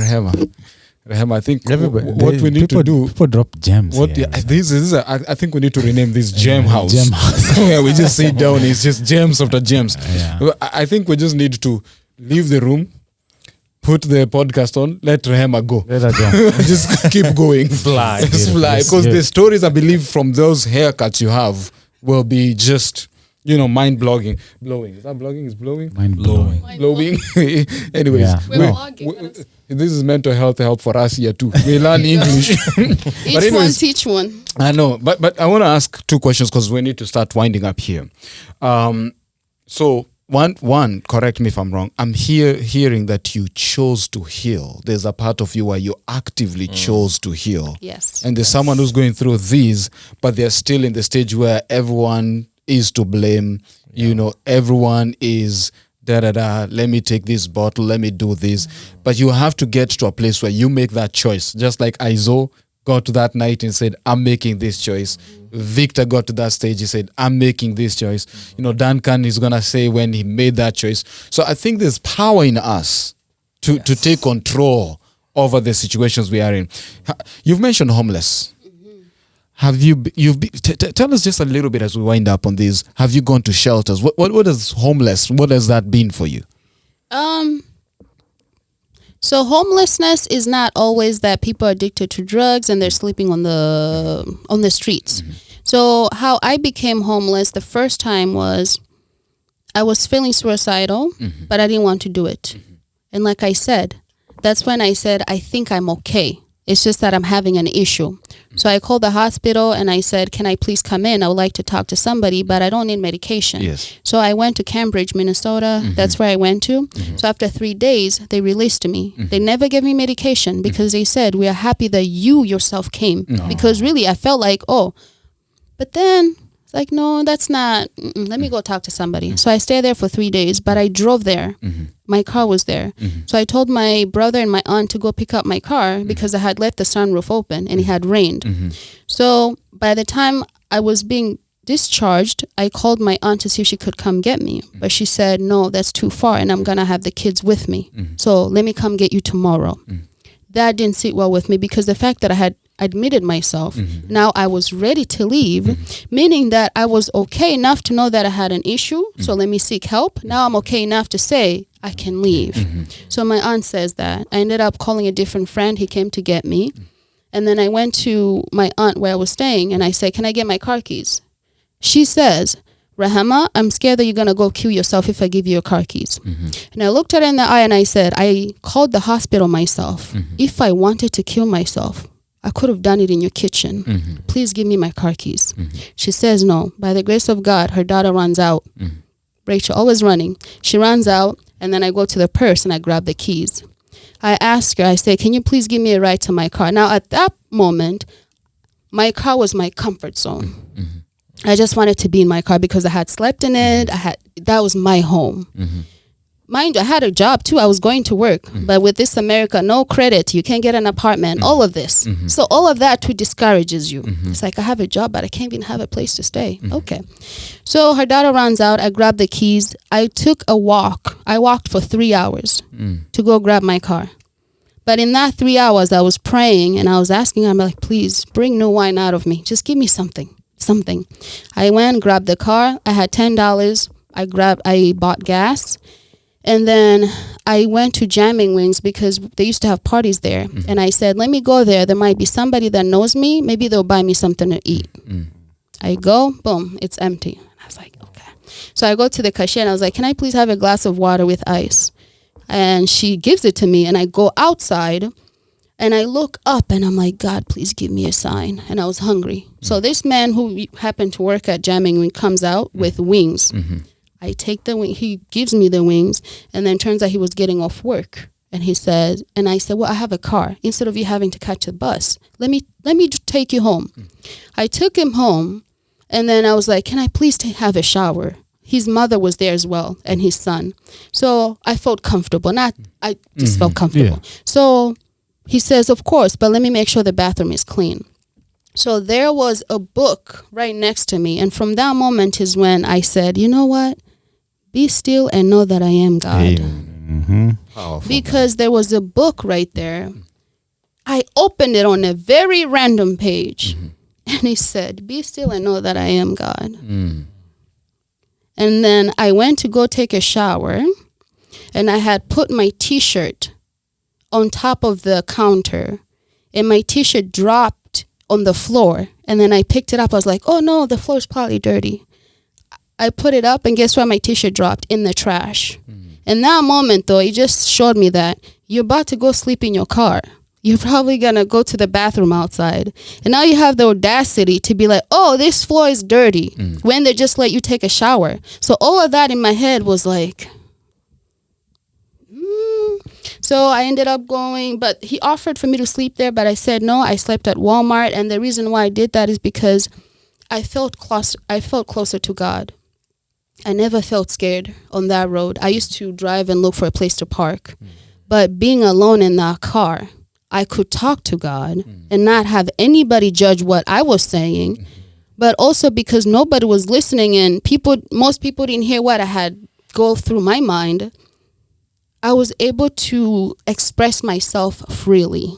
Rehema, I think Everybody, what we need to do. People drop gems. What here. I think we need to rename this Gem House. Gem House. Where we just sit down, it's just gems after gems. Yeah. I think we just need to leave the room, put the podcast on, let Rehema go. Let her go. Just keep going. Fly. Just fly. Yes, Because yes. the stories I believe from those haircuts you have will be just, mind blowing. Is that blogging? Is blowing? Mind blowing. Blowing. Anyways, Yeah. We're No. vlogging. this is mental health help for us here too. We learn English. Each one teach one. I know, but I want to ask 2 questions because we need to start winding up here. So one, correct me if I'm wrong. I'm hearing that you chose to heal. There's a part of you where you actively chose to heal. Yes. And there's someone who's going through these, but they're still in the stage where everyone is to blame. Everyone is let me take this bottle, let me do this. But you have to get to a place where you make that choice. Just like Izo got to that night and said, I'm making this choice. Victor got to that stage, he said, I'm making this choice. Duncan is going to say when he made that choice. So I think there's power in us to take control over the situations we are in. You've mentioned homeless. Have tell us just a little bit as we wind up on this. Have you gone to shelters? What is homeless? What has that been for you? So homelessness is not always that people are addicted to drugs and they're sleeping on the streets. So how I became homeless the first time was I was feeling suicidal, but I didn't want to do it. And like I said, that's when I said, I think I'm okay. It's just that I'm having an issue. So I called the hospital and I said, can I please come in? I would like to talk to somebody, but I don't need medication. Yes. So I went to Cambridge, Minnesota. That's where I went to. So after 3 days, they released me. They never gave me medication because they said, we are happy that you yourself came. Because really, I felt like, but then it's like, no, that's not, let me go talk to somebody. So I stayed there for 3 days, but I drove there. My car was there. So I told my brother and my aunt to go pick up my car because I had left the sunroof open and it had rained. So by the time I was being discharged, I called my aunt to see if she could come get me. But she said, no, that's too far and I'm going to have the kids with me. So let me come get you tomorrow. That didn't sit well with me because the fact that I had admitted myself, now I was ready to leave, meaning that I was okay enough to know that I had an issue. So let me seek help. Now I'm okay enough to say I can leave. So my aunt says that. I ended up calling a different friend. He came to get me. And then I went to my aunt where I was staying and I said, can I get my car keys? She says, Rehema, I'm scared that you're going to go kill yourself if I give you your car keys. And I looked her in the eye and I said, I called the hospital myself. If I wanted to kill myself, I could have done it in your kitchen. Please give me my car keys. She says no. By the grace of God, her daughter runs out. Rachel, always running. She runs out, and then I go to the purse and I grab the keys. I ask her, I say, can you please give me a ride to my car? Now, at that moment, my car was my comfort zone. I just wanted to be in my car because I had slept in it. That was my home. Mind you, I had a job too. I was going to work. But with this America, no credit, you can't get an apartment, all of this. So all of that too discourages you. It's like, I have a job, but I can't even have a place to stay. Okay. So her daughter runs out. I grabbed the keys. I took a walk. I walked for 3 hours to go grab my car. But in that 3 hours, I was praying and I was asking, I'm like, please bring new wine out of me. Just give me something. I went, grabbed the car. I had $10. I bought gas. And then I went to Jamming Wings because they used to have parties there. And I said, let me go there. There might be somebody that knows me. Maybe they'll buy me something to eat. I go, boom, it's empty. I was like, okay. So I go to the cashier and I was like, can I please have a glass of water with ice? And she gives it to me. And I go outside and I look up and I'm like, God, please give me a sign. And I was hungry. So this man who happened to work at Jamming Wing comes out with wings. I take the wing, he gives me the wings, and then turns out he was getting off work. And he says, and I said, well, I have a car. Instead of you having to catch a bus, let me take you home. I took him home, and then I was like, can I please have a shower? His mother was there as well, and his son. So I felt comfortable. I just felt comfortable. Yeah. So he says, of course, but let me make sure the bathroom is clean. So there was a book right next to me. And from that moment is when I said, you know what? Be still and know that I am God. Because there was a book right there. I opened it on a very random page. And he said, be still and know that I am God. And then I went to go take a shower. And I had put my T-shirt on top of the counter. And my T-shirt dropped on the floor. And then I picked it up. I was like, oh no, the floor is probably dirty. I put it up and guess where my T-shirt dropped? In the trash. In that moment though, it just showed me that you're about to go sleep in your car. You're probably going to go to the bathroom outside. And now you have the audacity to be like, oh, this floor is dirty. When they just let you take a shower. So all of that in my head was like, So I ended up going, but he offered for me to sleep there, but I said no. I slept at Walmart, and the reason why I did that is because I felt closer to God. I never felt scared on that road. I used to drive and look for a place to park. But being alone in that car, I could talk to God and not have anybody judge what I was saying. But also because nobody was listening and most people didn't hear what I had go through my mind, I was able to express myself freely.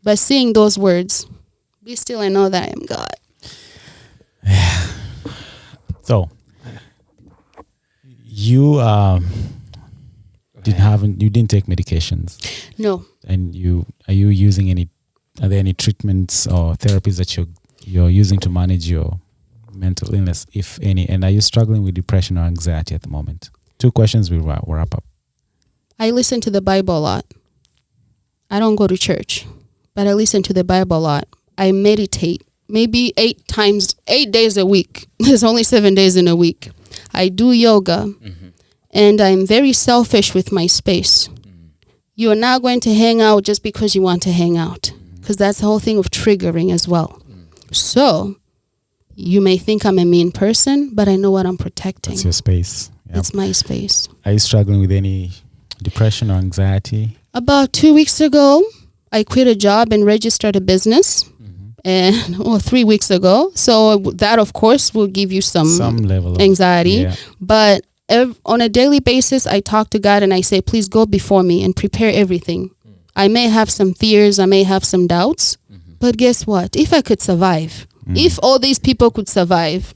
By seeing those words, be still and know that I am God. So you didn't take medications, No. and are there any treatments or therapies that you're using to manage your mental illness, if any? And are you struggling with depression or anxiety at the moment? 2 questions, we'll wrap up. I listen to the Bible a lot. I don't go to church, but I listen to the Bible a lot. I meditate maybe 8 days a week. There's only 7 days in a week. I do yoga, and I'm very selfish with my space. You are not going to hang out just because you want to hang out, because that's the whole thing of triggering as well. So you may think I'm a mean person, but I know what I'm protecting. It's your space. Yep. It's my space. Are you struggling with any depression or anxiety? About 2 weeks ago, I quit a job and registered a business. And 3 weeks ago. So that, of course, will give you some level of anxiety. Yeah. But on a daily basis, I talk to God and I say, please go before me and prepare everything. I may have some fears, I may have some doubts, but guess what? If I could survive, if all these people could survive,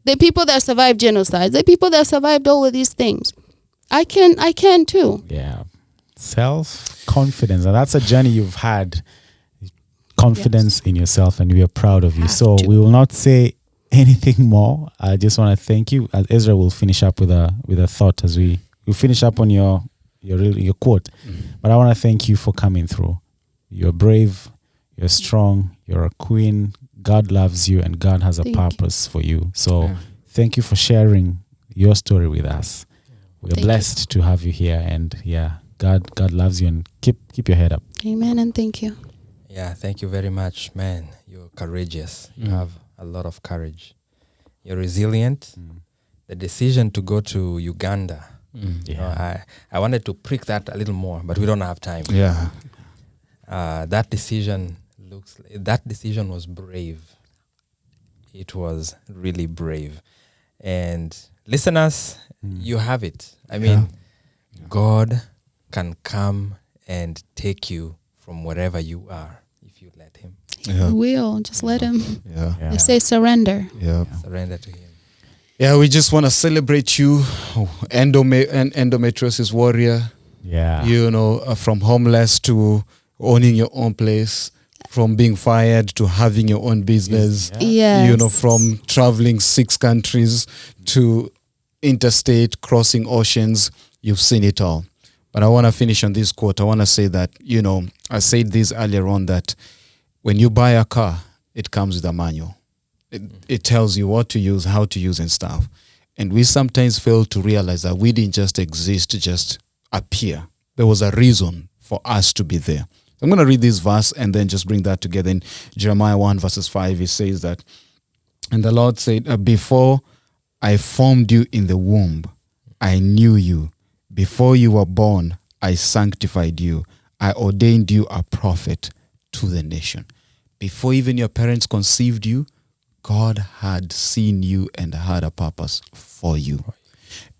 the people that survived genocide, the people that survived all of these things, I can too. Yeah. Self-confidence. And that's a journey you've had. Confidence in yourself, and we are proud of you. So we will not say anything more. I just want to thank you. Ezra will finish up with a thought as we finish up on your quote. But I want to thank you for coming through. You're brave, you're strong, you're a queen. God loves you, and God has a purpose for you. So thank you for sharing your story with us. We're blessed to have you here, and God loves you, and keep your head up. Amen, and thank you. Yeah, thank you very much, man. You're courageous. You have a lot of courage. You're resilient. The decision to go to Uganda, I wanted to prick that a little more, but we don't have time. Yeah. That decision was brave. It was really brave. And listeners, you have it. I mean, God can come and take you from wherever you are if you let him. He will. Just let him. Yeah. They say surrender. Yeah. Surrender to him. Yeah, we just want to celebrate you, endometriosis warrior. Yeah. You know, from homeless to owning your own place, from being fired to having your own business. Yes. You know, from traveling 6 countries to interstate, crossing oceans. You've seen it all. But I want to finish on this quote. I want to say that, you know, I said this earlier on, that when you buy a car, it comes with a manual. It tells you what to use, how to use and stuff. And we sometimes fail to realize that we didn't just exist to just appear. There was a reason for us to be there. I'm going to read this verse and then just bring that together. In Jeremiah 1 verses 5, it says that, and the Lord said, before I formed you in the womb, I knew you. Before you were born, I sanctified you. I ordained you a prophet to the nation. Before even your parents conceived you, God had seen you and had a purpose for you.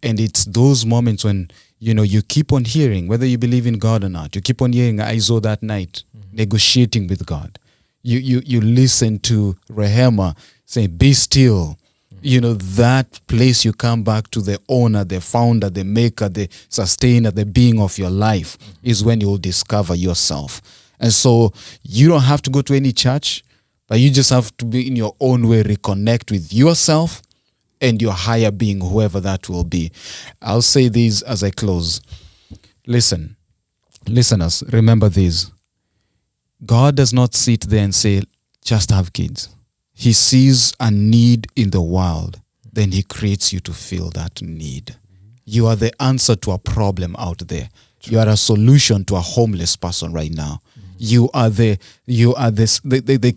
And it's those moments when, you know, you keep on hearing, whether you believe in God or not, you keep on hearing Iso that night, negotiating with God. You listen to Rehema saying, be still. You know, that place you come back to, the owner, the founder, the maker, the sustainer, the being of your life, is when you'll discover yourself. And so you don't have to go to any church, but you just have to be in your own way, reconnect with yourself and your higher being, whoever that will be. I'll say this as I close. Listen, listeners, remember this. God does not sit there and say, just have kids. He sees a need in the world, then he creates you to fill that need. You are the answer to a problem out there. You are a solution to a homeless person right now. You are the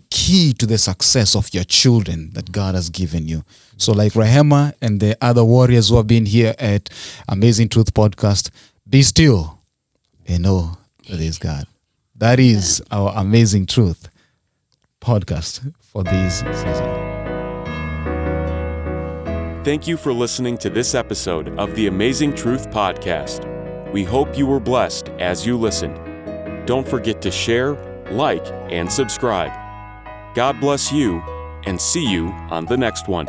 key to the success of your children that God has given you. So like Rehema and the other warriors who have been here at Amazing Truth Podcast, be still and know that is God. That is our Amazing Truth Podcast for this season. Thank you for listening to this episode of the Amazing Truth Podcast. We hope you were blessed as you listened. Don't forget to share, like, and subscribe. God bless you, and see you on the next one.